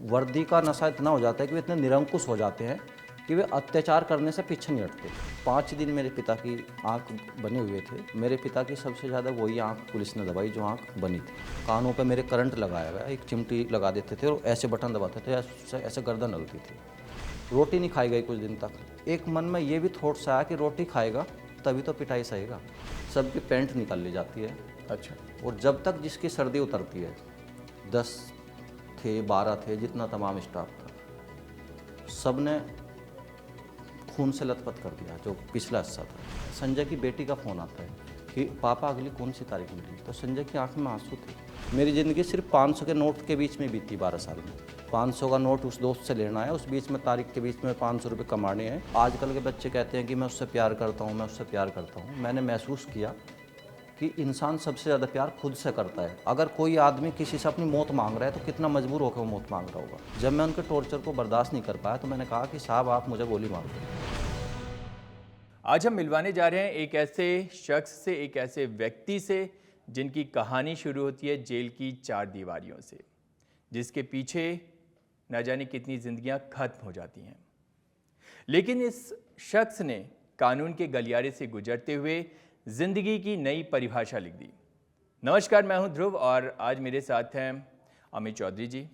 वर्दी का नशा इतना हो जाता है कि वे इतने निरंकुश हो जाते हैं कि वे अत्याचार करने से पीछे नहीं हटते। 5 दिन मेरे पिता की आंख बने हुए थे। मेरे पिता की सबसे ज़्यादा वही आंख पुलिस ने दबाई जो आंख बनी थी। कानों पे मेरे करंट लगाया गया, एक चिमटी लगा देते थे और ऐसे बटन दबाते थे, ऐसे गर्दन हलती थी। रोटी नहीं खाई गई कुछ दिन तक। एक मन में ये भी थॉट्स आया कि रोटी खाएगा तभी तो पिटाई सहेगा। सबकी पैंट निकाल ली जाती है। अच्छा। और जब तक जिसकी सर्दी उतरती है, 10 थे, 12 थे, जितना तमाम स्टाफ था, सब ने खून से लथपथ कर दिया। जो पिछला हिस्सा था, संजय की बेटी का फ़ोन आता है कि पापा अगली कौन सी तारीख मिली। तो संजय की आंख में आंसू थे। मेरी ज़िंदगी सिर्फ 500 के नोट के बीच में बीती 12 साल में। 500 का नोट उस दोस्त से लेना है, उस बीच में तारीख के बीच में 500 रुपये कमाने हैं। आजकल के बच्चे कहते हैं कि मैं उससे प्यार करता हूँ, मैं उससे प्यार करता हूँ। मैंने महसूस किया कि इंसान सबसे ज़्यादा प्यार खुद से करता है। अगर कोई आदमी किसी से अपनी मौत मांग रहा है तो कितना मजबूर होकर वो मौत मांग रहा होगा। जब मैं उनके टॉर्चर को बर्दाश्त नहीं कर पाया तो मैंने कहा कि साहब आप मुझे गोली मार दो। आज हम मिलवाने जा रहे हैं एक ऐसे शख्स से, एक ऐसे व्यक्ति से जिनकी कहानी शुरू होती है जेल की 4 दीवारियों से, जिसके पीछे न जाने कितनी जिंदगियां खत्म हो जाती हैं। लेकिन इस शख्स ने कानून के गलियारे से गुजरते हुए जिंदगी की नई परिभाषा लिख दी। नमस्कार, मैं हूं ध्रुव और आज मेरे साथ हैं अमित चौधरी जी,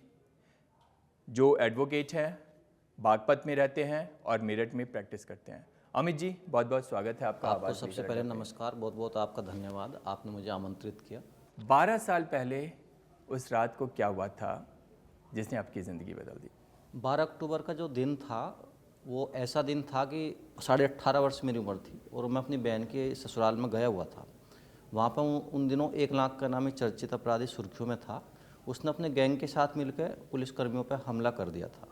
जो एडवोकेट हैं, बागपत में रहते हैं और मेरठ में प्रैक्टिस करते हैं। अमित जी, बहुत बहुत स्वागत है आपका। आपको सबसे पहले नमस्कार, बहुत बहुत आपका धन्यवाद, आपने मुझे आमंत्रित किया। 12 साल पहले उस रात को क्या हुआ था जिसने आपकी ज़िंदगी बदल दी? 12 अक्टूबर का जो दिन था वो ऐसा दिन था कि 18.5 वर्ष मेरी उम्र थी और मैं अपनी बहन के ससुराल में गया हुआ था। वहाँ पर उन दिनों 1 लाख का नामी चर्चित अपराधी सुर्खियों में था। उसने अपने गैंग के साथ मिलकर पुलिसकर्मियों पर हमला कर दिया था।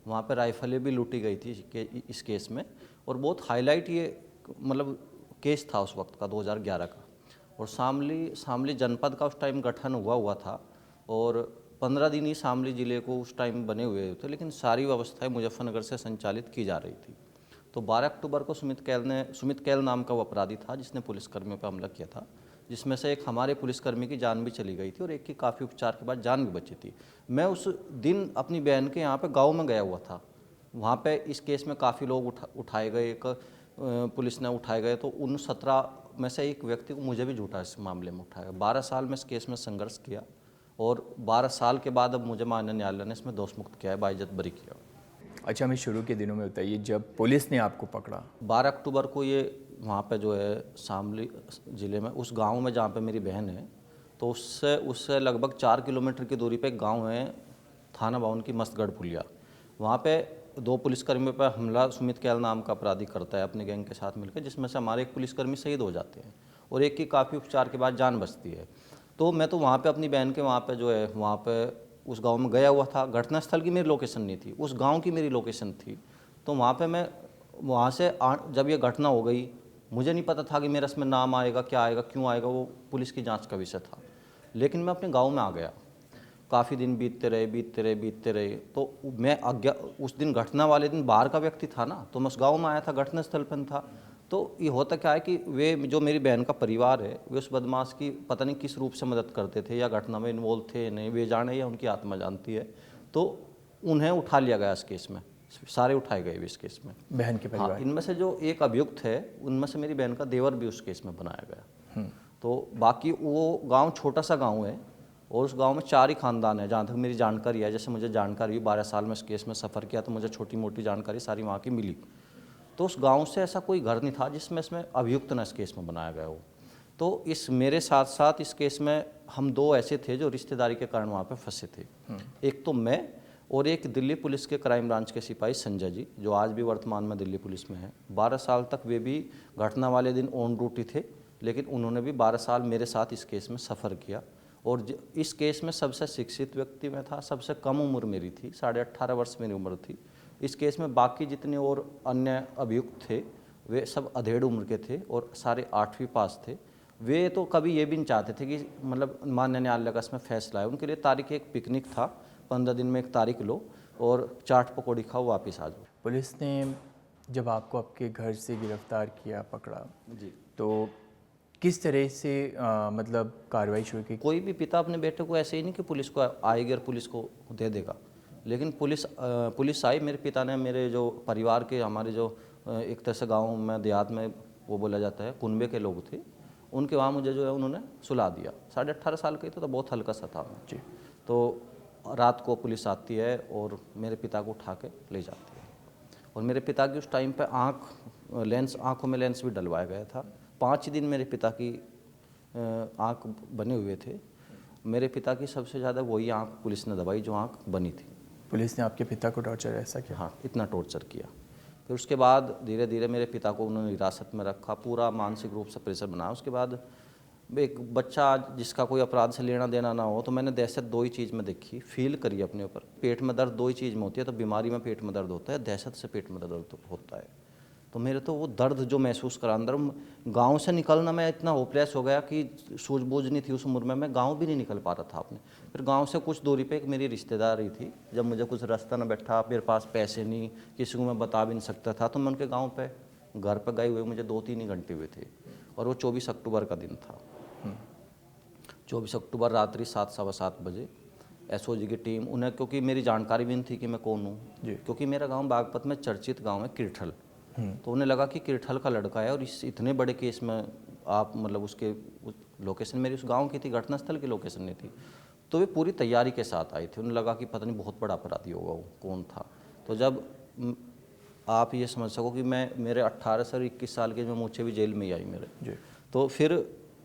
वहाँ पर राइफलें भी लूटी गई थी इस केस में। और बहुत हाईलाइट ये मतलब केस था उस वक्त का, 2011 का। और शामली जनपद का उस टाइम गठन हुआ था और 15 दिन ही शामली ज़िले को उस टाइम बने हुए थे, लेकिन सारी व्यवस्थाएं मुजफ्फरनगर से संचालित की जा रही थी। तो 12 अक्टूबर को सुमित कैल नाम का वो अपराधी था जिसने पुलिसकर्मियों पर हमला किया था, जिसमें से एक हमारे पुलिसकर्मी की जान भी चली गई थी और एक की काफ़ी उपचार के बाद जान भी बची थी। मैं उस दिन अपनी बहन के यहाँ पे गांव में गया हुआ था। वहाँ पे इस केस में काफ़ी लोग उठाए गए, एक पुलिस ने उठाए गए। तो उन 17 में से एक व्यक्ति को मुझे भी झूठा इस मामले में उठाया गया। 12 साल में इस केस में संघर्ष किया और 12 साल के बाद अब मुझे माननीय न्यायालय ने इसमें दोष मुक्त किया है, बाइज्जत बरी किया। अच्छा, हमें शुरू के दिनों में बताइए, जब पुलिस ने आपको पकड़ा। 12 अक्टूबर को ये वहाँ पे जो है शामली ज़िले में उस गांव में जहाँ पे मेरी बहन है, तो उससे लगभग 4 किलोमीटर की दूरी पे एक गांव है थाना बावन की मस्तगढ़ पुलिया। वहाँ पे 2 पुलिसकर्मियों पर हमला सुमित कैल नाम का अपराधी करता है अपने गैंग के साथ मिलकर, जिसमें से हमारे एक पुलिसकर्मी शहीद हो जाते हैं और एक की काफ़ी उपचार के बाद जान बचती है। तो मैं तो वहाँ पे अपनी बहन के वहाँ पे जो है वहाँ पे उस गांव में गया हुआ था। घटनास्थल की मेरी लोकेशन नहीं थी, उस गांव की मेरी लोकेशन थी। तो वहाँ पे मैं वहाँ से जब ये घटना हो गई, मुझे नहीं पता था कि मेरा इसमें नाम आएगा, क्या आएगा, क्यों आएगा, वो पुलिस की जांच का विषय था। लेकिन मैं अपने गांव में आ गया। काफ़ी दिन बीतते रहे। तो मैं उस दिन घटना वाले दिन बाहर का व्यक्ति था ना, तो मैं उस गाँव में आया था, घटनास्थल पर था। तो ये होता क्या है कि वे जो मेरी बहन का परिवार है, वे उस बदमाश की पता नहीं किस रूप से मदद करते थे या घटना में इन्वॉल्व थे नहीं, वे जाने या उनकी आत्मा जानती है। तो उन्हें उठा लिया गया इस केस में, सारे उठाए गए इस केस में, बहन के परिवार। हाँ, इनमें से जो एक अभियुक्त है उनमें से मेरी बहन का देवर भी उस केस में बनाया गया। तो बाकी वो गांव छोटा सा गांव है और उस गांव में 4 ही खानदान है जहाँ तक मेरी जानकारी है। जैसे मुझे जानकारी हुई, 12 साल में इस केस में सफ़र किया तो मुझे छोटी मोटी जानकारी सारी वहाँ की मिली। तो उस गांव से ऐसा कोई घर नहीं था जिसमें इसमें अभियुक्त न इस केस में बनाया गया हो। तो इस मेरे साथ साथ इस केस में हम 2 ऐसे थे जो रिश्तेदारी के कारण वहाँ पे फंसे थे। एक तो मैं और एक दिल्ली पुलिस के क्राइम ब्रांच के सिपाही संजय जी, जो आज भी वर्तमान में दिल्ली पुलिस में है। 12 साल तक वे भी घटना वाले दिन ऑन ड्यूटी थे, लेकिन उन्होंने भी 12 साल मेरे साथ इस केस में सफ़र किया। और इस केस में सबसे शिक्षित व्यक्ति मैं था, सबसे कम उम्र मेरी थी, 18.5 वर्ष मेरी उम्र थी। इस केस में बाकी जितने और अन्य अभियुक्त थे वे सब अधेड़ उम्र के थे और सारे 8वीं पास थे। वे तो कभी ये भी नहीं चाहते थे कि मतलब माननीय न्यायालय का इसमें फैसला है। उनके लिए तारीख एक पिकनिक था, 15 दिन में एक तारीख लो और चाट पकौड़ी खाओ, वापस आ जाओ। पुलिस ने जब आपको आपके घर से गिरफ्तार किया, पकड़ा जी, तो किस तरह से मतलब कार्रवाई शुरू की? कोई भी पिता अपने बेटे को ऐसे ही नहीं कि पुलिस को आएगी और पुलिस को दे देगा। लेकिन पुलिस आई, मेरे पिता ने मेरे जो परिवार के, हमारे जो एक तरह से गाँव में देहात में वो बोला जाता है कुनबे के लोग थे, उनके वहाँ मुझे जो है उन्होंने सुला दिया। 18.5 साल का ही था, तो बहुत हल्का सा था मैं। जी। तो रात को पुलिस आती है और मेरे पिता को उठा के ले जाती है। और मेरे पिता की उस टाइम पे आँखों में लेंस भी डलवाया गया था। 5 दिन मेरे पिता की आँख बने हुए थे। मेरे पिता की सबसे ज़्यादा वही आँख पुलिस ने दबाई जो आँख बनी थी। पुलिस ने आपके पिता को टॉर्चर ऐसा किया? हाँ, इतना टॉर्चर किया। फिर उसके बाद धीरे धीरे मेरे पिता को उन्होंने हिरासत में रखा, पूरा मानसिक रूप से प्रेशर बनाया। उसके बाद एक बच्चा जिसका कोई अपराध से लेना देना ना हो, तो मैंने दहशत 2 ही चीज़ में देखी, फील करी अपने ऊपर। पेट में दर्द 2 ही चीज़ में होती है, तो बीमारी में पेट में दर्द होता है, दहशत से पेट में दर्द होता है। तो मेरे तो वो दर्द जो महसूस करा अंदर, गांव से निकलना मैं इतना होपलेस हो गया कि सूझबूझ नहीं थी उस उम्र में, मैं गांव भी नहीं निकल पा रहा था अपने। फिर गांव से कुछ दूरी पे एक मेरी रिश्तेदारी थी, जब मुझे कुछ रास्ता न बैठा, मेरे पास पैसे नहीं, किसी को मैं बता भी नहीं सकता था, तो मैं उनके गाँव पे घर पर गए हुए मुझे 2-3 ही घंटे हुए थे। और वो 24 अक्टूबर का दिन था। 24 अक्टूबर रात्रि 7, सवा 7 बजे एसओजी की टीम, उन्हें क्योंकि मेरी जानकारी भी नहीं थी कि मैं कौन हूँ, क्योंकि मेरा गांव बागपत में चर्चित गांव है किरठल। तो उन्हें लगा कि किरठल का लड़का है और इस इतने बड़े केस में आप मतलब उसके लोकेशन मेरी उस गांव की थी, घटनास्थल की लोकेशन नहीं थी। तो वे पूरी तैयारी के साथ आए थे। उन्हें लगा कि पता नहीं बहुत बड़ा अपराधी होगा वो, कौन था। तो जब आप ये समझ सको कि मेरे 18 से 21 साल के में मुझे भी जेल में ही आई मेरे। तो फिर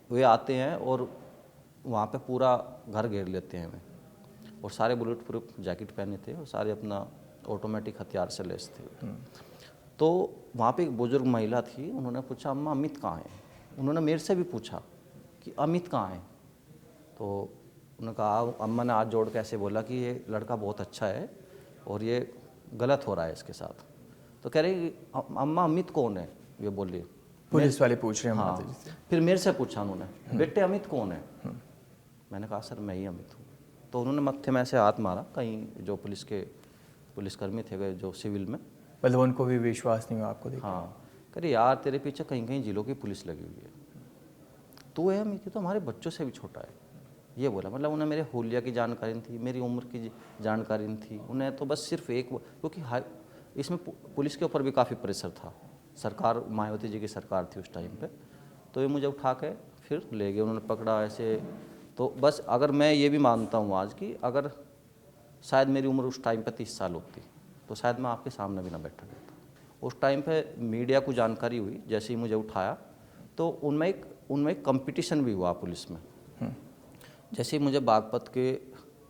वे आते हैं और वहाँ पे पूरा घर घेर लेते हैं हमें, और सारे बुलेट प्रूफ जैकेट पहने थे और सारे अपना ऑटोमेटिक हथियार से लैस थे। तो वहाँ पे एक बुजुर्ग महिला थी, उन्होंने पूछा अम्मा अमित कहाँ है। उन्होंने मेरे से भी पूछा कि अमित कहाँ है। तो उन्होंने कहा, अम्मा ने हाथ जोड़ के ऐसे बोला कि ये लड़का बहुत अच्छा है और ये गलत हो रहा है इसके साथ। तो कह रही अम्मा अमित कौन है, ये बोलिए। पुलिस वाले पूछ रहे हैं हाँ। माता जी से। फिर मेरे से पूछा उन्होंने, बेटे अमित कौन है। मैंने कहा सर मैं ही अमित हूँ। तो उन्होंने मत्थे में ऐसे हाथ मारा, कहीं जो पुलिसकर्मी थे जो सिविल में, मतलब उनको भी विश्वास नहीं हुआ आपको देख? हाँ, कह यार तेरे पीछे कहीं कहीं जिलों की पुलिस लगी हुई है, तू है अमित, तो हमारे बच्चों से भी छोटा है, ये बोला। मतलब उन्हें मेरे हुलिया की जानकारी नहीं थी, मेरी उम्र की जानकारी नहीं थी उन्हें। तो बस सिर्फ एक, क्योंकि इसमें पुलिस के ऊपर भी काफ़ी प्रेशर था, सरकार मायावती जी की सरकार थी उस टाइम पे। तो ये मुझे उठा के फिर ले गए, उन्होंने पकड़ा ऐसे। तो बस अगर मैं ये भी मानता हूँ आज की, अगर शायद मेरी उम्र उस टाइम पे 30 साल होती तो शायद मैं आपके सामने भी ना बैठा रहता। उस टाइम पे मीडिया को जानकारी हुई, जैसे ही मुझे उठाया तो उनमें एक कंपटीशन भी हुआ पुलिस में। जैसे ही मुझे बागपत के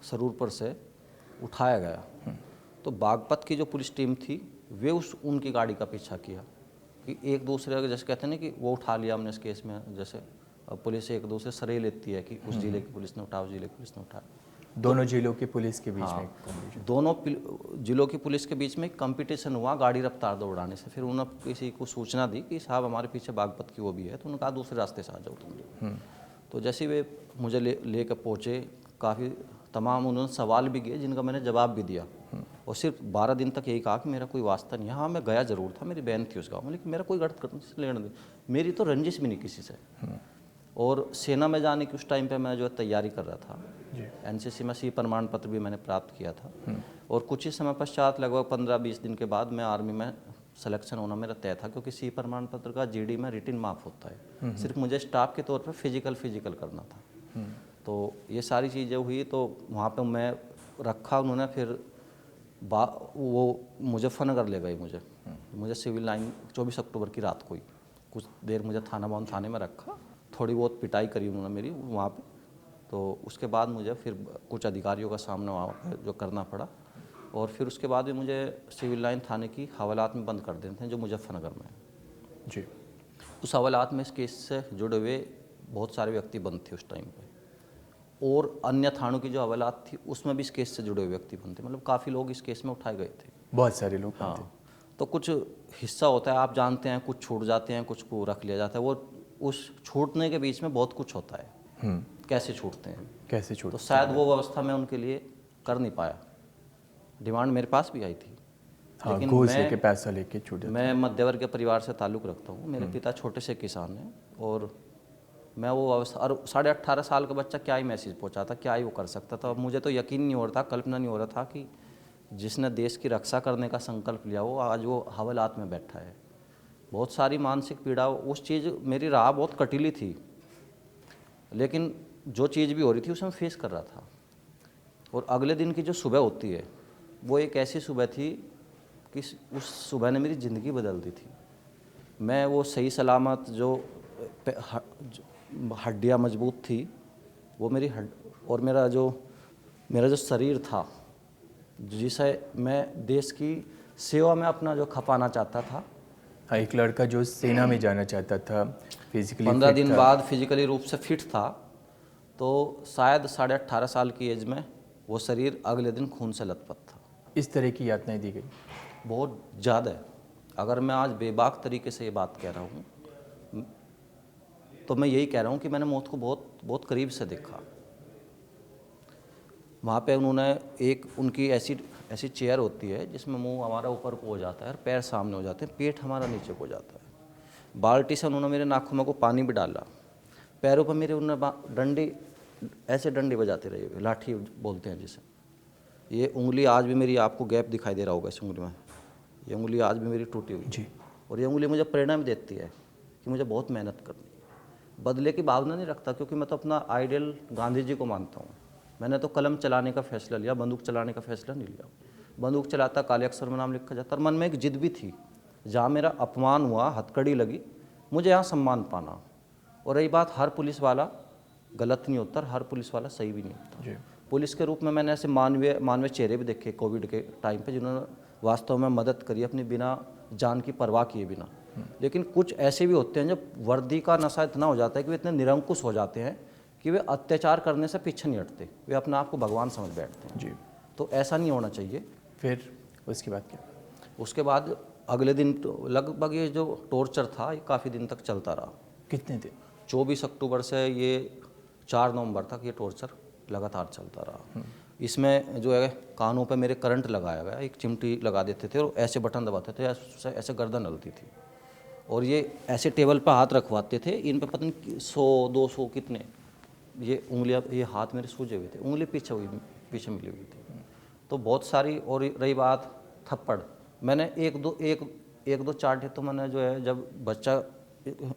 सरूरपुर से उठाया गया, तो बागपत की जो पुलिस टीम थी वे उनकी गाड़ी का पीछा किया कि एक दूसरे का, जैसे कहते हैं ना कि वो उठा लिया हमने इस केस में, जैसे पुलिस एक दूसरे सरे लेती है कि उस जिले की पुलिस ने उठाया, उस जिले की पुलिस ने उठाया। दोनों जिलों की पुलिस के बीच में? दोनों जिलों की पुलिस के बीच में कंपटीशन हुआ गाड़ी रफ्तार दौड़ाने से। फिर उन्होंने किसी को सूचना दी कि साहब हमारे पीछे बागपत की वो भी है, तो उन्होंने कहा दूसरे रास्ते से आ जाओ तुम। तो जैसे वे मुझे ले कर पहुँचे, काफ़ी तमाम उन्होंने सवाल भी किए जिनका मैंने जवाब भी दिया, और सिर्फ 12 दिन तक यही कहा कि मेरा कोई वास्ता नहीं है। हाँ मैं गया ज़रूर था, मेरी बहन थी उस गाँव में, लेकिन मेरा कोई गलत करने से लेना नहीं, मेरी तो रंजिश भी नहीं किसी से। और सेना में जाने की उस टाइम पे मैं जो है तैयारी कर रहा था, एनसीसी में सी प्रमाण पत्र भी मैंने प्राप्त किया था। और कुछ ही समय पश्चात, लगभग 15-20 दिन के बाद, मैं आर्मी में सिलेक्शन होना मेरा तय था, क्योंकि सी प्रमाण पत्र का जीडी में रिटिन माफ होता है, सिर्फ मुझे स्टाफ के तौर पर फिजिकल करना था। तो ये सारी चीज़ें हुई, तो वहाँ पर मैं रखा उन्होंने। फिर वो मुजफ्फरनगर ले गए मुझे सिविल लाइन 24 अक्टूबर की रात को ही। कुछ देर मुझे थाने में रखा, थोड़ी बहुत पिटाई करी उन्होंने मेरी वहाँ पे। तो उसके बाद मुझे फिर कुछ अधिकारियों का सामना वहाँ पर जो करना पड़ा, और फिर उसके बाद भी मुझे सिविल लाइन थाने की हवालात में बंद कर देते हैं जो मुजफ्फरनगर में है जी। उस हवालात में इस केस से जुड़े हुए बहुत सारे व्यक्ति बंद थे उस टाइम पे, और अन्य थानों की जो हवालात थी उसमें भी इस केस से जुड़े हुए व्यक्ति बंद थे। मतलब काफ़ी लोग इस केस में उठाए गए थे, बहुत सारे लोग। हाँ। तो कुछ हिस्सा होता है, आप जानते हैं, कुछ छूट जाते हैं, कुछ को रख लिया जाता है। वो उस छूटने के बीच में बहुत कुछ होता है, कैसे छूटते हैं, कैसे छूट, तो शायद वो व्यवस्था मैं उनके लिए कर नहीं पाया। डिमांड मेरे पास भी आई थी, हाँ, लेकिन घूस लेके पैसा लेके छूट जाता। मैं मध्यवर्ग के परिवार से ताल्लुक़ रखता हूँ, मेरे पिता छोटे से किसान हैं, और मैं वो अवस्था, और 18.5 साल का बच्चा क्या ही मैसेज पहुँचाता, क्या ही वो कर सकता था। मुझे तो यकीन नहीं हो रहा था, कल्पना नहीं हो रहा था कि जिसने देश की रक्षा करने का संकल्प लिया वो आज वो हवालात में बैठा है। बहुत सारी मानसिक पीड़ा, उस चीज़ मेरी राह बहुत कटीली थी, लेकिन जो चीज़ भी हो रही थी उसे मैं फेस कर रहा था। और अगले दिन की जो सुबह होती है वो एक ऐसी सुबह थी कि उस सुबह ने मेरी ज़िंदगी बदल दी थी। मैं वो सही सलामत जो हड्डियाँ मजबूत थी वो मेरी और मेरा जो शरीर था जिसे मैं देश की सेवा में अपना जो खपाना चाहता था। हाँ, एक लड़का जो सेना में जाना चाहता था, फिजिकली 15 दिन बाद फिजिकली रूप से फिट था, तो शायद 18.5 साल की एज में वो शरीर अगले दिन खून से लथपथ था। इस तरह की यातनाएं दी गई? बहुत ज़्यादा। अगर मैं आज बेबाक तरीके से ये बात कह रहा हूँ तो मैं यही कह रहा हूँ कि मैंने मौत को बहुत बहुत करीब से देखा। वहाँ पे उन्होंने उनकी ऐसी चेयर होती है जिसमें मुंह हमारा ऊपर को हो जाता है और पैर सामने हो जाते हैं, पेट हमारा नीचे को हो जाता है। बाल्टी से उन्होंने मेरे नाखूनों को पानी भी डाला, पैरों पर मेरे उन्होंने डंडी बजाते रहे, लाठी बोलते हैं जिसे। ये उंगली आज भी मेरी, आपको गैप दिखाई दे रहा होगा इस उंगली में, ये उंगली आज भी मेरी टूटी हुई जी। और ये उंगली मुझे प्रेरणा भी देती है कि मुझे बहुत मेहनत करनी है। बदले की भावना नहीं रखता, क्योंकि मैं तो अपना आइडियल गांधी जी को मानता हूँ। मैंने तो कलम चलाने का फैसला लिया, बंदूक चलाने का फैसला नहीं लिया। बंदूक चलाता काले अक्षर में नाम लिखा जाता, और मन में एक जिद भी थी, जहाँ मेरा अपमान हुआ, हथकड़ी लगी, मुझे यहाँ सम्मान पाना। और रही बात, हर पुलिस वाला गलत नहीं होता, हर पुलिस वाला सही भी नहीं होता। जी। पुलिस के रूप में मैंने ऐसे मानवीय चेहरे भी देखे कोविड के टाइम पे, जिन्होंने वास्तव में मदद करी अपनी बिना जान की परवाह किए बिना। लेकिन कुछ ऐसे भी होते हैं जब वर्दी का नशा इतना हो जाता है कि वे इतने निरंकुश हो जाते हैं कि वे अत्याचार करने से पीछे नहीं हटते, वे अपने आप को भगवान समझ बैठते हैं। जी। तो ऐसा नहीं होना चाहिए। फिर उसके बाद क्या? उसके बाद अगले दिन तो लगभग ये जो टॉर्चर था ये काफ़ी दिन तक चलता रहा। कितने दिन? 24 अक्टूबर से ये 4 नवंबर तक ये टॉर्चर लगातार चलता रहा। इसमें जो है कानों पे मेरे करंट लगाया गया, एक चिमटी लगा देते थे और ऐसे बटन दबाते थे, ऐसे गर्दन हलती थी, और ये ऐसे टेबल पर हाथ रखवाते थे, इन पे पता नहीं 100-200 कितने ये उंगलियां, ये हाथ मेरे सूजे हुए थे, उंगली पीछे मिली हुई थी। तो बहुत सारी। और रही बात थप्पड़, मैंने एक दो चाटे तो मैंने जो है, जब बच्चा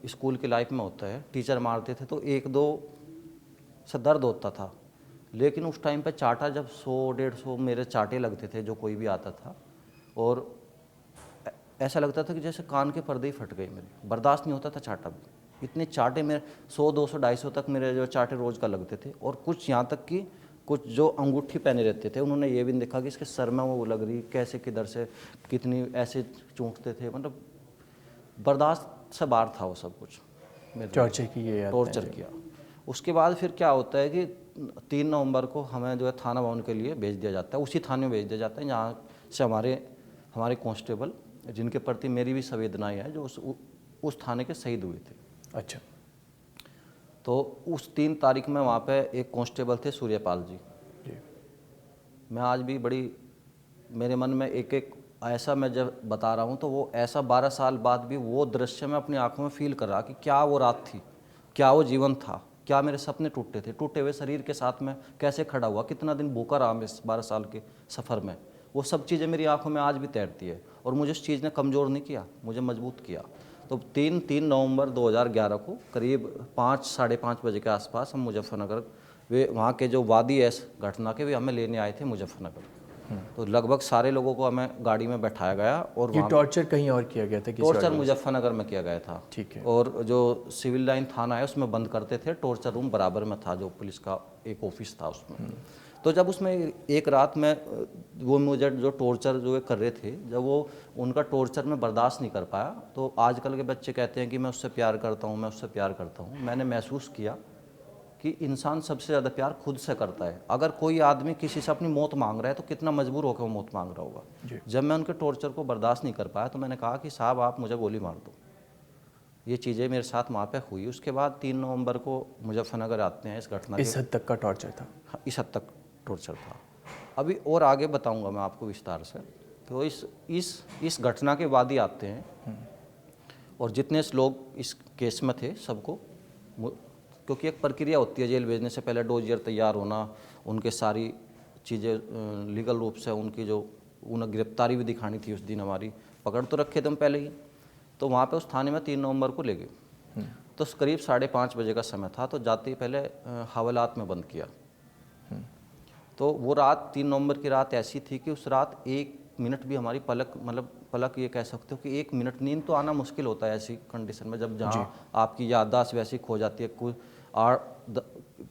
स्कूल की लाइफ में होता है, टीचर मारते थे तो 1-2 से दर्द होता था, लेकिन उस टाइम पे चाटा जब 100-150 मेरे चाटे लगते थे जो कोई भी आता था, और ऐसा लगता था कि जैसे कान के पर्दे ही फट गए मेरे, बर्दाश्त नहीं होता था चाटा भी। इतने चाटे मेरे 100-200-250 तक मेरे जो चाटे रोज़ का लगते थे। और कुछ यहाँ तक कि कुछ जो अंगूठी पहने रहते थे, उन्होंने ये भी देखा कि इसके सर में वो लग रही, कैसे किधर से कितनी ऐसे चूंटते थे, मतलब बर्दाश्त से बाहर था वो सब कुछ। टॉर्चर की ये टॉर्चर किया। उसके बाद फिर क्या होता है कि 3 नवंबर को हमें जो है थाना भवन के लिए भेज दिया जाता है, उसी थाने में भेज दिया जाता है जहाँ से हमारे कांस्टेबल, जिनके प्रति मेरी भी संवेदनाएं हैं, जो उस थाने के शहीद हुए थे। अच्छा। तो उस 3 तारीख में वहाँ पे एक कांस्टेबल थे, सूर्यपाल जी। मैं आज भी मेरे मन में एक ऐसा, मैं जब बता रहा हूँ तो वो ऐसा 12 साल बाद भी वो दृश्य मैं अपनी आंखों में फील कर रहा कि क्या वो रात थी, क्या वो जीवन था, क्या मेरे सपने टूटे हुए शरीर के साथ में कैसे खड़ा हुआ, कितना दिन भूखा रहा मैं इस 12 साल के सफ़र में। वो सब चीज़ें मेरी आंखों में आज भी तैरती है, और मुझे उस चीज़ ने कमज़ोर नहीं किया, मुझे मजबूत किया। तो 3 नवंबर 2011 को करीब 5-5:30 बजे के आसपास हम मुजफ्फरनगर, वे वहाँ के जो वादी है इस घटना के, वे हमें लेने आए थे मुजफ्फरनगर। तो लगभग सारे लोगों को हमें गाड़ी में बैठाया गया, और ये टॉर्चर कहीं और किया गया था? टॉर्चर मुजफ्फरनगर में किया गया था। ठीक है। और जो सिविल लाइन थाना है उसमें बंद करते थे, टॉर्चर रूम बराबर में था, जो पुलिस का एक ऑफिस था उसमें। तो जब उसमें एक रात में वो मुझे जो टॉर्चर जो कर रहे थे, जब वो उनका टॉर्चर में बर्दाश्त नहीं कर पाया, तो आजकल के बच्चे कहते हैं कि मैं उससे प्यार करता हूँ, मैं उससे प्यार करता हूँ। मैंने महसूस किया कि इंसान सबसे ज़्यादा प्यार खुद से करता है। अगर कोई आदमी किसी से अपनी मौत मांग रहा है तो कितना मजबूर होकर वो मौत मांग रहा होगा। जब मैं उनके टॉर्चर को बर्दाश्त नहीं कर पाया तो मैंने कहा कि साहब आप मुझे गोली मार दो। ये चीज़ें मेरे साथ वहाँ पे हुई। उसके बाद 3 नवंबर को मुजफ्फरनगर आते हैं। इस घटना इस हद तक का टॉर्चर था? इस हद तक टॉर्चर था। अभी और आगे बताऊँगा मैं आपको विस्तार से। तो इस घटना के बाद ही आते हैं, और जितने लोग इस केस में थे सबको, क्योंकि एक प्रक्रिया होती है जेल भेजने से पहले, डोजियर तैयार होना, उनके सारी चीज़ें लीगल रूप से उनकी जो उन्हें गिरफ्तारी भी दिखानी थी उस दिन, हमारी पकड़ तो रखे थे हम पहले ही। तो वहाँ पे उस थाने में 3 नवंबर को ले गए। तो करीब 5:30 बजे का समय था। तो जाते ही पहले हवालात में बंद किया। तो वो रात 3 नवंबर की रात ऐसी थी कि उस रात 1 मिनट भी हमारी पलक ये कह सकते हो कि 1 मिनट नींद तो आना मुश्किल होता है ऐसी कंडीशन में, जब जहाँ आपकी याददाश्त वैसी खो जाती है।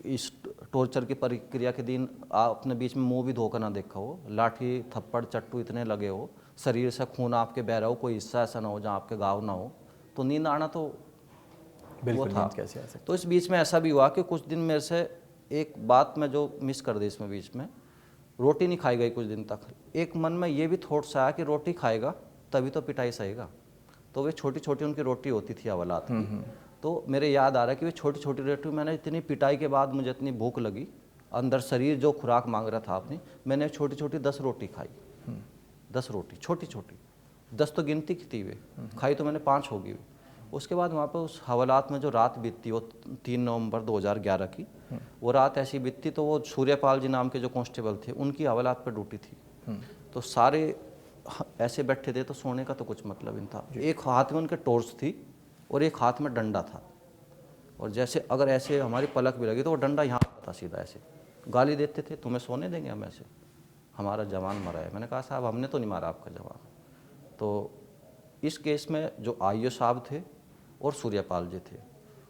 इस टॉर्चर की प्रक्रिया के दिन आप अपने बीच में मुंह भी धोकर ना देखा हो, लाठी थप्पड़ चट्टू इतने लगे हो, शरीर से खून आपके बह रहा हो, कोई हिस्सा ऐसा ना हो जहाँ आपके घाव ना हो, तो नींद आना तो बिल्कुल वो था। नींद कैसे आ सकती। तो इस बीच में ऐसा भी हुआ कि कुछ दिन मेरे से एक बात मैं जो मिस कर दी इसमें बीच में, रोटी नहीं खाई गई कुछ दिन तक। एक मन में ये भी थॉट्स आया कि रोटी खाएगा तभी तो पिटाई सहेगा। तो वे छोटी छोटी उनकी रोटी होती थी हवालात की। तो मेरे याद आ रहा है कि वे छोटी छोटी रोटी, मैंने इतनी पिटाई के बाद मुझे इतनी भूख लगी, अंदर शरीर जो खुराक मांग रहा था अपनी, मैंने छोटी छोटी 10 रोटी खाई। 10 रोटी छोटी छोटी, 10 तो गिनती की थी वे, खाई तो मैंने 5 होगी। उसके बाद वहाँ पर उस हवालात में जो रात बीतती, वो 3 नवंबर 2011 की वो रात ऐसी बीतती। तो वो सूर्यपाल जी नाम के जो कांस्टेबल थे, उनकी हवालात पर ड्यूटी थी। तो सारे ऐसे बैठे थे, तो सोने का तो कुछ मतलब नहीं था। एक हाथ में उनके टॉर्च थी और एक हाथ में डंडा था, और जैसे अगर ऐसे हमारी पलक भी लगी तो वो डंडा यहाँ था सीधा, ऐसे गाली देते थे, तुम्हें सोने देंगे हम ऐसे, हमारा जवान मरा है। मैंने कहा साहब हमने तो नहीं मारा आपका जवान। तो इस केस में जो आईओ साहब थे और सूर्यपाल जी थे,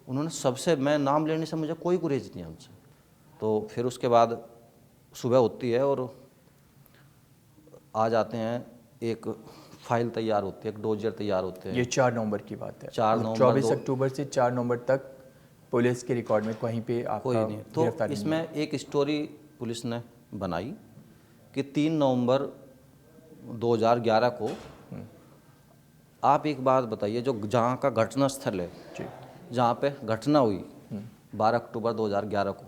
उन्होंने सबसे, मैं नाम लेने से मुझे कोई गुरेज नहीं हमसे। तो फिर उसके बाद सुबह होती है और आ जाते हैं, एक फाइल तैयार होती है, एक डोजियर तैयार होते हैं। ये 4 नवंबर की बात है। 4 नवंबर 24 अक्टूबर से 4 नवंबर तक पुलिस के रिकॉर्ड में कहीं पे आपका कोई नहीं। तो इसमें एक स्टोरी पुलिस ने बनाई कि 3 नवंबर 2011 को, आप एक बात बताइए, जो जहाँ का घटना स्थल है, जहाँ पे घटना हुई 12 अक्टूबर 2011 को,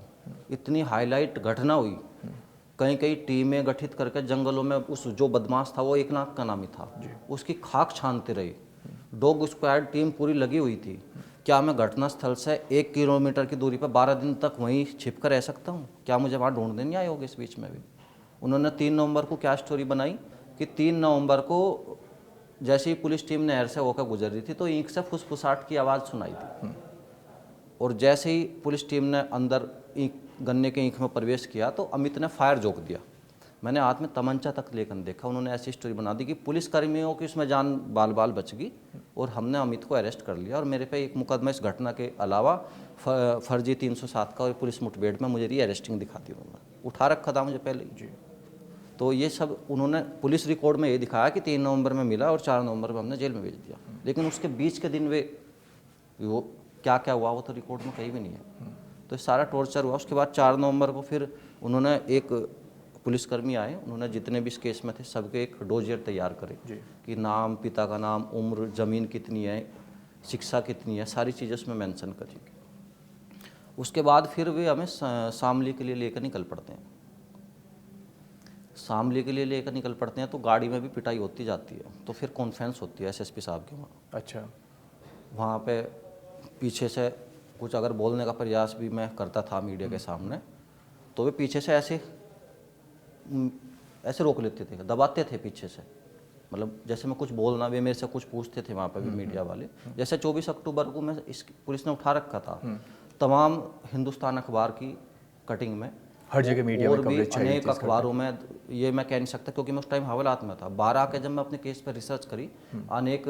इतनी हाईलाइट घटना हुई, कहीं कहीं टीमें गठित करके जंगलों में, उस जो बदमाश था वो एकनाथ का नामी था, उसकी खाक छानते रहे, डॉग स्क्वाड टीम पूरी लगी हुई थी। क्या मैं घटना स्थल से 1 किलोमीटर की दूरी पर 12 दिन तक वहीं छिप कर रह सकता हूँ? क्या मुझे वहाँ ढूंढने नहीं आए होगे इस बीच में भी? उन्होंने 3 नवंबर को क्या स्टोरी बनाई कि 3 नवंबर को जैसे ही पुलिस टीम नहर से होकर गुजर रही थी तो ईंख से फुसफुसाहट की आवाज़ सुनाई थी, और जैसे ही पुलिस टीम ने अंदर गन्ने के ईंख में प्रवेश किया तो अमित ने फायर जोक दिया। मैंने हाथ में तमंचा तक लेकर देखा। उन्होंने ऐसी स्टोरी बना दी कि पुलिस कर्मियों की उसमें जान बाल बाल बच गई और हमने अमित को अरेस्ट कर लिया, और मेरे पे एक मुकदमा इस घटना के अलावा फर्जी 307 का और पुलिस मुठभेड़ में मुझे री अरेस्टिंग दिखा दी, उन्होंने उठा रखा था मुझे पहले ही। तो ये सब उन्होंने पुलिस रिकॉर्ड में ये दिखाया कि 3 नवंबर में मिला और 4 नवंबर में हमने जेल में भेज दिया, लेकिन उसके बीच के दिन वो क्या क्या हुआ वो तो रिकॉर्ड में कहीं भी नहीं है। तो सारा टॉर्चर हुआ। उसके बाद 4 नवंबर को फिर उन्होंने, एक पुलिसकर्मी आए, उन्होंने जितने भी इस केस में थे सबके एक डोजियर तैयार करे कि नाम, पिता का नाम, उम्र, ज़मीन कितनी है, शिक्षा कितनी है, सारी चीज़ें उसमें मेंशन करी। उसके बाद फिर वे हमें शामली के लिए लेकर निकल पड़ते हैं। शामली के लिए लेकर निकल पड़ते हैं तो गाड़ी में भी पिटाई होती जाती है। तो फिर कॉन्फ्रेंस होती है एसएसपी साहब के वहाँ। अच्छा। वहाँ पे पीछे से कुछ अगर बोलने का प्रयास भी मैं करता था मीडिया के सामने, तो वे पीछे से ऐसे रोक लेते थे, दबाते थे पीछे से, मतलब जैसे मैं कुछ बोलना, वे मेरे से कुछ पूछते थे वहाँ पे भी मीडिया वाले। जैसे 24 अक्टूबर को मैं इस पुलिस ने उठा रखा था, तमाम हिंदुस्तान अखबार की कटिंग में, हर जगह मीडिया और में भी कवरेज चाहिए अनेक अखबारों में, ये मैं कह नहीं सकता क्योंकि मैं उस टाइम हवालात में था। 12 के जब मैं अपने केस पर रिसर्च करी, अनेक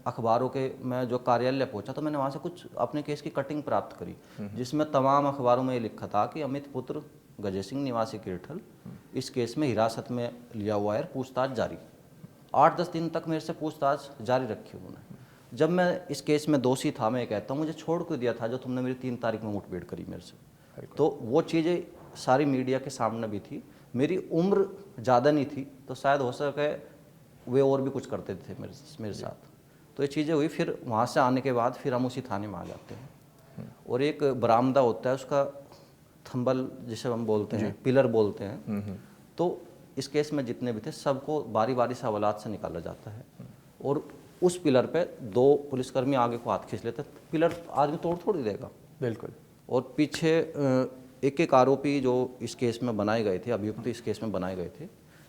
अखबारों के मैं जो कार्यालय पहुंचा तो मैंने वहाँ से कुछ अपने केस की कटिंग प्राप्त करी, जिसमें तमाम अखबारों में ये लिखा था कि अमित पुत्र गजय सिंह निवासी किरठल इस केस में हिरासत में लिया हुआ है, पूछताछ जारी। 8-10 दिन तक मेरे से पूछताछ जारी रखी उन्होंने। जब मैं इस केस में दोषी था, मैं ये कहता हूँ, मुझे छोड़ क्यों दिया था जो तुमने मेरी 3 तारीख में मुठभेड़ करी मेरे से? तो वो चीज़ें सारी मीडिया के सामने भी थी। मेरी उम्र ज़्यादा नहीं थी तो शायद हो सके वे और भी कुछ करते थे मेरे साथ। तो ये चीज़ें हुई। फिर वहाँ से आने के बाद फिर हम उसी थाने में आ जाते हैं, और एक बरामदा होता है, उसका थंबल जिसे हम बोलते हैं, पिलर बोलते हैं। तो इस केस में जितने भी थे सबको बारी बारी से हवालात से निकाला जाता है, और उस पिलर पे 2 पुलिसकर्मी आगे को हाथ खींच लेते हैं। पिलर आदमी तोड़ थोड़ी देगा, बिल्कुल। और पीछे एक एक आरोपी जो इस केस में बनाए गए थे, अभियुक्त इस केस में बनाए गए थे,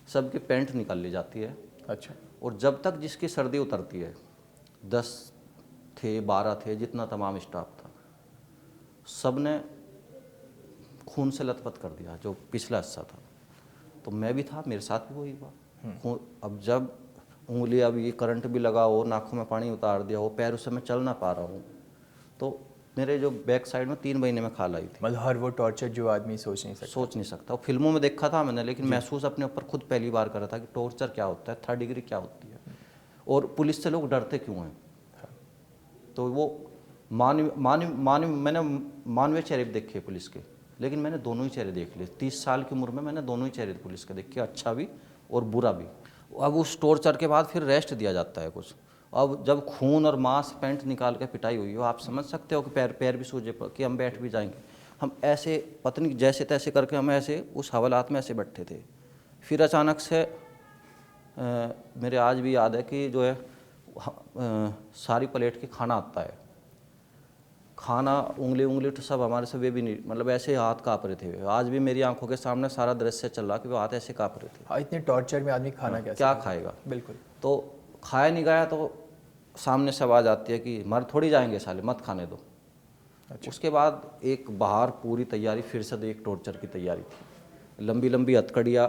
सबकी पैंट निकाल ली जाती है। अच्छा। और जब तक जिसकी सर्दी उतरती है, 10 थे 12 थे, जितना तमाम स्टाफ था, सब ने खून से लथपथ कर दिया जो पिछला हिस्सा था। तो मैं भी था, मेरे साथ भी वही हुआ। अब जब उंगली, अब ये करंट भी लगा हो, नाकों में पानी उतार दिया हो, पैरों से मैं चल ना पा रहा हूँ, तो मेरे जो बैक साइड में 3 महीने में खाल आई थी। मतलब हर वो टॉर्चर जो आदमी सोच नहीं सकता। वो फिल्मों में देखा था मैंने, लेकिन महसूस अपने ऊपर खुद पहली बार करा था कि टॉर्चर क्या होता है, 3rd डिग्री क्या होती है, और पुलिस से लोग डरते क्यों हैं। तो वो मैंने मानवीय चेहरे भी देखे पुलिस के, लेकिन मैंने दोनों ही चेहरे देख लिए। 30 साल की उम्र में मैंने दोनों ही चेहरे पुलिस के देखे, अच्छा भी और बुरा भी। अब उस टॉर्चर के बाद फिर रेस्ट दिया जाता है कुछ। अब जब खून और मांस पैंट निकाल के पिटाई हुई हो, आप समझ सकते हो कि पैर भी सूजे कि हम बैठ भी जाएंगे। हम ऐसे पत्नी जैसे तैसे करके हम ऐसे उस हवालात में ऐसे बैठे थे। फिर अचानक से मेरे आज भी याद है कि जो है सारी प्लेट के खाना आता है, खाना उंगली तो सब हमारे से वे भी नहीं, मतलब ऐसे हाथ काँप रहे थे। आज भी मेरी आंखों के सामने सारा दृश्य चल रहा कि वो हाथ ऐसे काँप रहे थे। हाँ, इतने टॉर्चर में आदमी खाना कैसे क्या खाएगा। बिल्कुल। तो खाया नहीं गया तो सामने से आवाज़ आती है कि मर थोड़ी जाएंगे साले, मत खाने दो। अच्छा। उसके बाद एक बाहर पूरी तैयारी, फिर से एक टॉर्चर की तैयारी थी। लंबी लंबी हथकड़ियाँ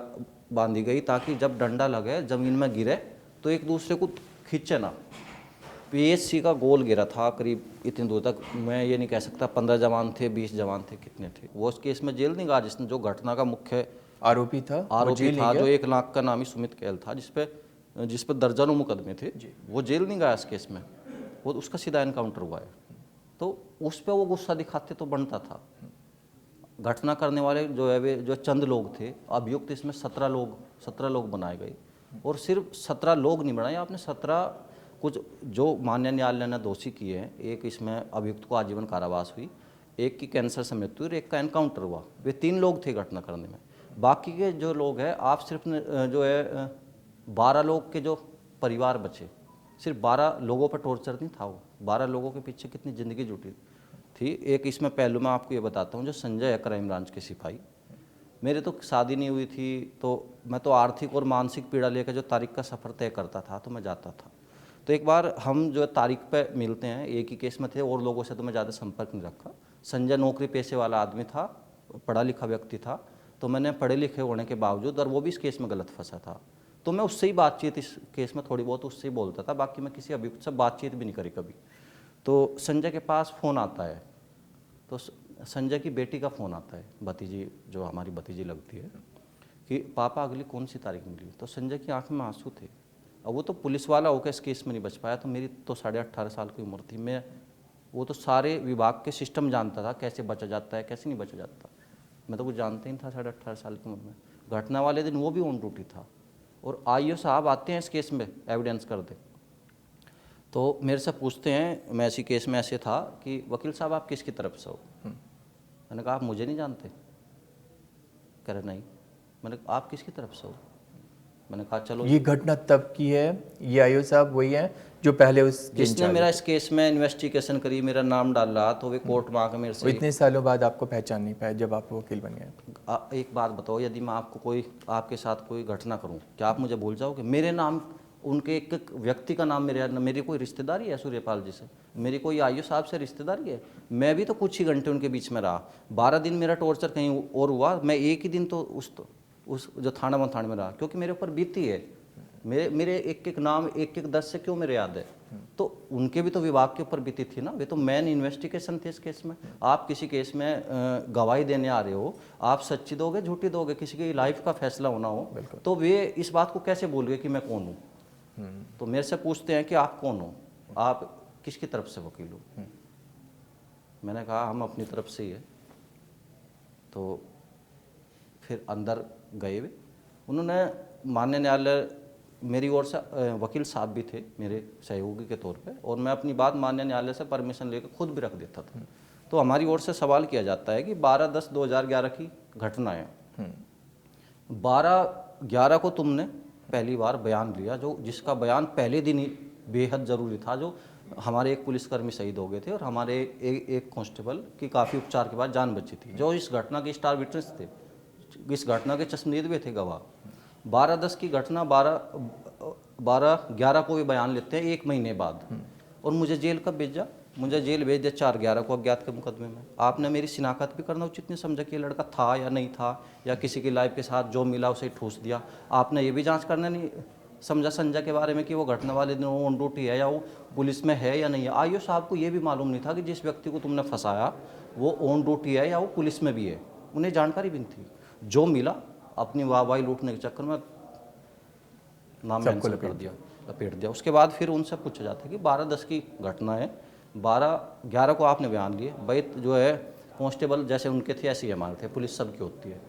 बांधी गई ताकि जब डंडा लगे ज़मीन में गिरे तो एक दूसरे को खींचे ना। PSC का गोल गिरा था करीब इतनी दूर तक, मैं ये नहीं कह सकता 15 जवान थे, 20 जवान थे, कितने थे। वो उस केस में जेल नहीं गया जिसने, जो घटना का मुख्य आरोपी था जो 1 लाख का नामी सुमित कैल था, जिस पे दर्जनों मुकदमे थे, वो जेल नहीं गया इस केस में। वो उसका सीधा एनकाउंटर हुआ है। तो उस पर वो गुस्सा दिखाते तो बनता था। घटना करने वाले जो है वे जो चंद लोग थे, अभियुक्त इसमें 17 लोग बनाए गए। और सिर्फ 17 लोग नहीं बनाए आपने, 17 कुछ जो माननीय न्यायालय ने दोषी किए हैं। एक इसमें अभियुक्त को आजीवन कारावास हुई, एक की कैंसर से मृत्यु और एक का एनकाउंटर हुआ। वे 3 लोग थे घटना करने में। बाकी के जो लोग हैं, आप सिर्फ जो है 12 लोग के जो परिवार बचे, सिर्फ 12 लोगों पर टॉर्चर नहीं था। वो 12 लोगों के पीछे कितनी ज़िंदगी जुटी थी। एक इसमें पहलू मैं आपको ये बताता हूँ, जो संजय है क्राइम ब्रांच के सिपाही, मेरे तो शादी नहीं हुई थी, तो मैं तो आर्थिक और मानसिक पीड़ा लेकर जो तारीख का सफ़र तय करता था तो मैं जाता था। तो एक बार हम जो तारीख पे मिलते हैं, एक ही केस में थे और लोगों से तो मैं ज़्यादा संपर्क नहीं रखा। संजय नौकरी पेशे वाला आदमी था, पढ़ा लिखा व्यक्ति था, तो मैंने पढ़े लिखे होने के बावजूद, और वो भी इस केस में गलत फंसा था, तो मैं उससे ही बातचीत इस केस में थोड़ी बहुत उससे ही बोलता था। बाकी मैं किसी अभियुक्त से बातचीत भी नहीं करी कभी। तो संजय के पास फ़ोन आता है, तो संजय की बेटी का फ़ोन आता है, भतीजी, जो हमारी भतीजी लगती है, कि पापा अगली कौन सी तारीख मिली। तो संजय की आंख में आंसू थे। अब वो तो पुलिस वाला होकर इस केस में नहीं बच पाया, तो मेरी तो 18.5 साल की उम्र थी। मैं वो तो सारे विभाग के सिस्टम जानता था, कैसे बचा जाता है, कैसे नहीं बचा जाता। मैं तो कुछ जानते ही नहीं था 18.5 साल की उम्र में। घटना वाले दिन वो भी ऑन ड्यूटी था, और IO साहब आते हैं इस केस में एविडेंस कर दे, तो मेरे से पूछते हैं, मैं इसी केस में ऐसे था कि वकील साहब आप किसकी तरफ से हो। मैंने कहा आप मुझे नहीं जानते। कह रहे नहीं। मैंने कहा आप किसकी तरफ से हो। मैंने कहा चलो। ये घटना तब की है, ये IO साहब वही हैं जो पहले उस जिसने मेरा इस केस में इन्वेस्टिगेशन करी, मेरा नाम डाला, तो वे कोर्ट में आकर मेरे से इतने सालों बाद आपको पहचान नहीं पाया जब आप वकील बन गए। एक बात बताओ, यदि मैं आपके साथ कोई घटना करूं, क्या आप मुझे भूल जाओगे। मेरे नाम, उनके एक व्यक्ति का नाम मेरी कोई रिश्तेदारी है सूर्यपाल जी से, मेरी कोई IO साहब से रिश्तेदारी है। मैं भी तो कुछ ही घंटे उनके बीच में रहा। 12 दिन मेरा टॉर्चर कहीं और हुआ, मैं एक ही दिन तो उस जो थाना में रहा, क्योंकि मेरे ऊपर बीती है। मेरे एक नाम, एक दस से क्यों मेरे याद है। तो उनके भी तो विभाग के ऊपर बीती थी ना, वे तो मेन इन्वेस्टिगेशन थे इस केस में। आप किसी केस में गवाही देने आ रहे हो, आप सच्ची दोगे झूठी दोगे, किसी की लाइफ का फैसला होना हो, तो वे इस बात को कैसे बोल गए कि मैं कौन हूँ। तो मेरे से पूछते हैं कि आप कौन हो, आप किसकी तरफ से वकील हो। मैंने कहा हम अपनी तरफ से ही है। तो फिर अंदर गए वे, उन्होंने माननीय न्यायालय, मेरी ओर से वकील साहब भी थे मेरे सहयोगी के तौर पे, और मैं अपनी बात माननीय न्यायालय से परमिशन लेकर खुद भी रख देता था। तो हमारी ओर से सवाल किया जाता है कि 12/10/2011 की घटना है, 12/11 को तुमने पहली बार बयान लिया, जिसका बयान पहले दिन ही बेहद ज़रूरी था। जो हमारे एक पुलिसकर्मी शहीद हो गए थे और हमारे एक कांस्टेबल की काफ़ी उपचार के बाद जान बची थी, जो इस घटना के स्टार विटनेस थे, इस घटना के चश्मदीद भी थे गवाह। 12/10 की घटना 12/11 को भी बयान लेते हैं, 1 महीने बाद। और मुझे जेल कब भेजा? मुझे जेल भेज दिया 4/11 को अज्ञात के मुकदमे में। आपने मेरी शिनाख्त भी करना उचित नहीं समझा कि ये लड़का था या नहीं था, या किसी की लाइफ के साथ जो मिला उसे ठूस दिया। आपने ये भी जांच करना नहीं समझा संजय के बारे में कि वो घटना वाले दिन वो ऑन ड्यूटी है या वो पुलिस में है या नहीं है। आईओ साहब को ये भी मालूम नहीं था कि जिस व्यक्ति को तुमने फंसाया वो ऑन ड्यूटी है या वो पुलिस में भी है, उन्हें जानकारी भी नहीं थी। जो मिला अपनी वाहवाही लूटने के चक्कर में नाम मेंशन कर दिया, लपेट दिया। उसके बाद फिर उनसे पूछा जाता है कि 12/10 की घटना है, 12/11 को आपने बयान लिए भाई, जो है कांस्टेबल जैसे उनके थे ऐसे ही हमारे थे, पुलिस सबकी होती है,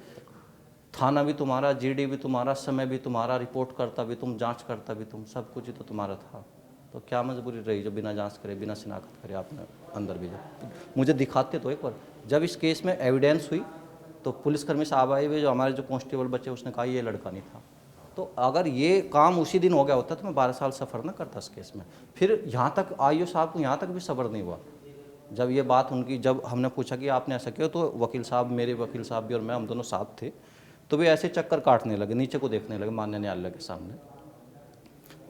थाना भी तुम्हारा, जीडी भी तुम्हारा, समय भी तुम्हारा, रिपोर्ट करता भी तुम, जांच करता भी तुम, सब कुछ ही तो तुम्हारा था। तो क्या मजबूरी रही जो बिना जांच करे, बिना शिनाख्त करे आपने अंदर भेजा? मुझे दिखाते तो एक बार। जब इस केस में एविडेंस हुई तो पुलिसकर्मी साहब आए हुए, जो हमारे जो कांस्टेबल बच्चे, उसने कहा ये लड़का नहीं था। तो अगर ये काम उसी दिन हो गया होता तो मैं 12 साल सफ़र ना करता इस केस में। फिर यहाँ तक आईओ साहब को यहाँ तक भी सब्र नहीं हुआ। जब ये बात उनकी, जब हमने पूछा कि आपने ऐसा किया, तो वकील साहब, मेरे वकील साहब भी और मैं, हम दोनों साथ थे, तो वे ऐसे चक्कर काटने लगे, नीचे को देखने लगे माननीय न्यायालय के सामने।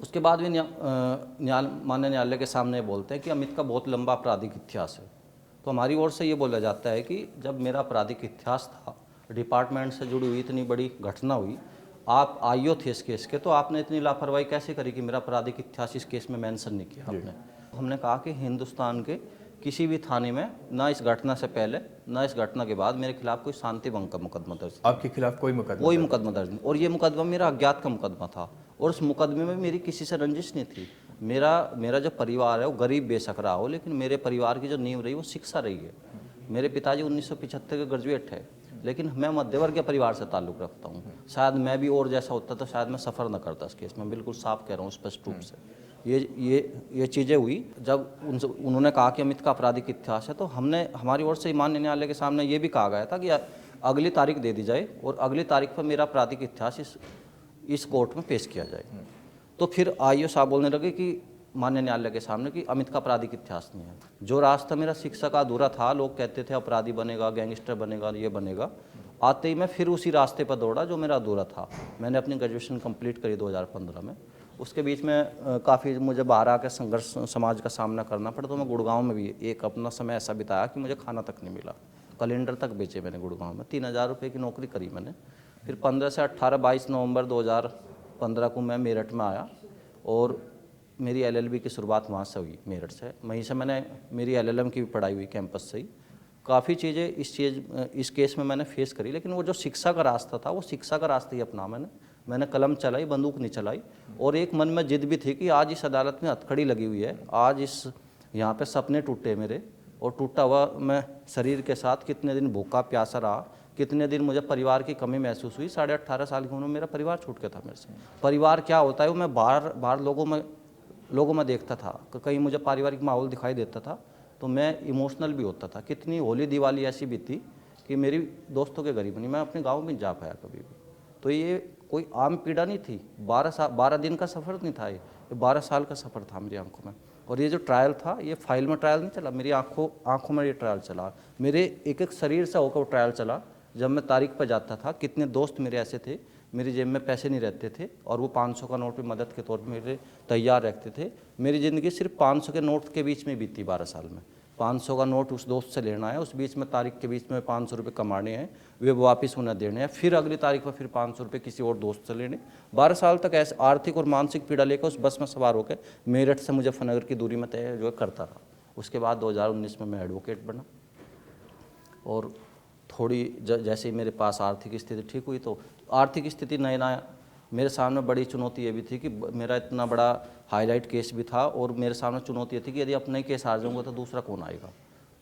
उसके बाद भी माननीय न्यायालय के सामने बोलते हैं कि अमित का बहुत लंबा आपराधिक इतिहास है। तो हमारी ओर से ये बोला जाता है कि जब मेरा आपराधिक इतिहास था, डिपार्टमेंट से जुड़ी हुई इतनी बड़ी घटना हुई, आप आईओ थे इस केस के, तो आपने इतनी लापरवाही कैसे करी कि मेरा आपराधिक इतिहास इस केस में मेंशन नहीं किया आपने? हमने कहा कि हिंदुस्तान के किसी भी थाने में ना इस घटना से पहले ना इस घटना के बाद मेरे खिलाफ कोई शांति भंग का मुकदमा दर्ज, आपके खिलाफ कोई मुकदमा दर्ज नहीं। और ये मुकदमा मेरा अज्ञात का मुकदमा था, और उस मुकदमे में मेरी किसी से रंजिश नहीं थी। मेरा जो परिवार है वो गरीब बेशक रहा हो, लेकिन मेरे परिवार की जो नींव रही वो शिक्षा रही है। मेरे पिताजी 1975 के ग्रेजुएट है, लेकिन मैं मध्यवर्गीय परिवार से ताल्लुक़ रखता हूँ। शायद मैं भी और जैसा होता तो शायद मैं सफ़र न करता इस केस में, बिल्कुल साफ कह रहा हूँ स्पष्ट रूप से। ये चीज़ें हुई जब उन्होंने कहा कि अमित का आपराधिक इतिहास है, तो हमारी ओर से माननीय न्यायालय के सामने ये भी कहा गया था कि अगली तारीख दे दी जाए और अगली तारीख पर मेरा आपराधिक इतिहास इस कोर्ट में पेश किया जाए। तो फिर आईओ साहब बोलने लगे कि माननीय न्यायालय के सामने कि अमित का आपराधिक इतिहास नहीं है। जो रास्ता मेरा शिक्षा का अधूरा था, लोग कहते थे अपराधी बनेगा, गैंगस्टर बनेगा, ये बनेगा, आते ही मैं फिर उसी रास्ते पर दौड़ा जो मेरा अधूरा था। मैंने अपनी ग्रेजुएशन कंप्लीट करी 2015 में। उसके बीच में काफ़ी मुझे बाहर आकर संघर्ष समाज का सामना करना पड़ा, तो मैं गुड़गांव में भी एक अपना समय ऐसा बिताया कि मुझे खाना तक नहीं मिला। कैलेंडर तक बेचे मैंने गुड़गांव में, 3000 रुपये की नौकरी करी मैंने। फिर 15 से 22 नवंबर 2015 को मैं मेरठ में आया और मेरी एलएलबी की शुरुआत वहाँ से हुई, मेरठ से। वहीं से मैंने मेरी एलएलएम की भी पढ़ाई हुई कैंपस से ही। काफ़ी चीज़ें इस केस में मैंने फेस करी, लेकिन वो जो शिक्षा का रास्ता था वो शिक्षा का रास्ता ही अपना मैंने कलम चलाई, बंदूक नहीं चलाई। और एक मन में जिद भी थी कि आज इस अदालत में हथकड़ी लगी हुई है, आज यहाँ पे सपने टूटे मेरे, और टूटा हुआ मैं शरीर के साथ कितने दिन भूखा प्यासा रहा, कितने दिन मुझे परिवार की कमी महसूस हुई। 18.5 साल की उम्र में मेरा परिवार छूट गया था मेरे से। परिवार क्या होता है वो मैं बाहर लोगों में देखता था, कहीं मुझे पारिवारिक माहौल दिखाई देता था तो मैं इमोशनल भी होता था। कितनी होली दिवाली ऐसी बीती कि मेरी दोस्तों के घर ही बनी, मैं अपने गाँव में जा पाया कभी भी। तो ये कोई आम पीड़ा नहीं थी, 12 दिन का सफ़र नहीं था, ये 12 साल का सफ़र था मेरी आंखों में। और ये जो ट्रायल था ये फाइल में ट्रायल नहीं चला, मेरी आंखों में ये ट्रायल चला, मेरे एक शरीर से होकर वो ट्रायल चला। जब मैं तारीख पर जाता था, कितने दोस्त मेरे ऐसे थे, मेरी जेब में पैसे नहीं रहते थे और वो 500 का नोट भी मदद के तौर पर मेरे तैयार रखते थे। मेरी ज़िंदगी सिर्फ 500 के नोट के बीच में बीती 12 साल में। 500 का नोट उस दोस्त से लेना है, उस बीच में तारीख के बीच में 500 रुपये कमाने हैं, वे वापस उन्हें देने हैं, फिर अगली तारीख पर फिर 500 रुपये किसी और दोस्त से लेने। 12 साल तक ऐसे आर्थिक और मानसिक पीड़ा लेकर उस बस में सवार होकर मेरठ से मुजफ्फरनगर की दूरी में तय जो करता रहा। उसके बाद 2019 में मैं एडवोकेट बना और थोड़ी जैसे ही मेरे पास आर्थिक स्थिति ठीक हुई, तो आर्थिक स्थिति नया मेरे सामने बड़ी चुनौती ये भी थी कि मेरा इतना बड़ा हाईलाइट केस भी था और मेरे सामने चुनौती ये थी कि यदि अपना ही केस हार जाऊंगा तो दूसरा कौन आएगा।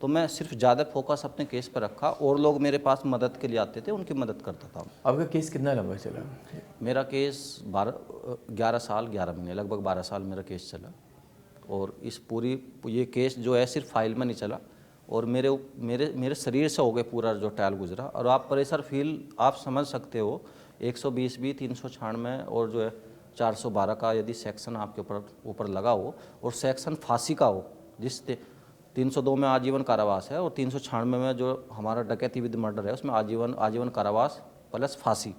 तो मैं सिर्फ ज़्यादा फोकस अपने केस पर रखा और लोग मेरे पास मदद के लिए आते थे, उनकी मदद करता था। आपका केस कितना लंबा चला? मेरा केस 11 साल 11 महीने, लगभग 12 साल मेरा केस चला। और इस पूरी ये केस जो है सिर्फ फाइल में नहीं चला और मेरे शरीर से हो गए पूरा जो ट्रायल गुजरा। और आप प्रेशर फील आप समझ सकते हो, 120 भी 396 और जो है 412 का यदि सेक्शन आपके ऊपर लगा हो और सेक्शन फांसी का हो, जिससे 302 में आजीवन कारावास है और 396 में जो हमारा डकैती विद मर्डर है उसमें आजीवन कारावास प्लस फांसी,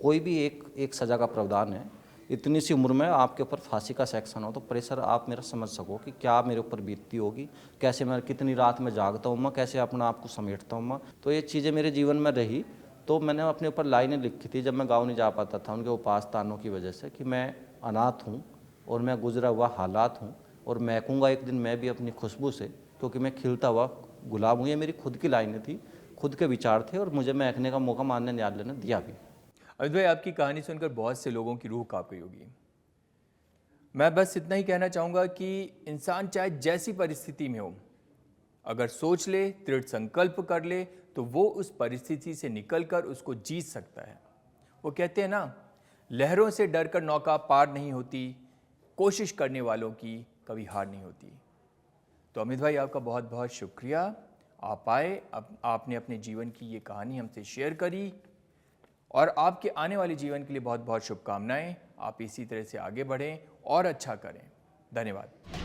कोई भी एक सज़ा का प्रावधान है। इतनी सी उम्र में आपके ऊपर फांसी का सेक्शन हो तो प्रेशर आप मेरा समझ सको कि क्या मेरे ऊपर बीतती होगी, कैसे मैं कितनी रात में जागता हूँ मैं, कैसे अपना आप को समेटता हूँ मैं। तो ये चीज़ें मेरे जीवन में रही। तो मैंने अपने ऊपर लाइनें लिखी थी जब मैं गाँव नहीं जा पाता था उनके उपास तानों की वजह से, कि मैं अनाथ हूँ और मैं गुजरा हुआ हालात हूँ और महकूँगा एक दिन मैं भी अपनी खुशबू से, क्योंकि मैं खिलता हुआ गुलाब हूँ। ये मेरी खुद की लाइनें थी, खुद के विचार थे और मुझे महकने का मौका माननीय न्यायालय ने दिया भी। अमित भाई, आपकी कहानी सुनकर बहुत से लोगों की रूह कांप गई होगी। मैं बस इतना ही कहना चाहूँगा कि इंसान चाहे जैसी परिस्थिति में हो, अगर सोच ले, दृढ़ संकल्प कर ले, तो वो उस परिस्थिति से निकलकर उसको जीत सकता है। वो कहते हैं ना, लहरों से डरकर नौका पार नहीं होती, कोशिश करने वालों की कभी हार नहीं होती। तो अमित भाई, आपका बहुत बहुत शुक्रिया। आप आए, आपने अपने जीवन की ये कहानी हमसे शेयर करी और आपके आने वाले जीवन के लिए बहुत बहुत शुभकामनाएं। आप इसी तरह से आगे बढ़ें और अच्छा करें। धन्यवाद।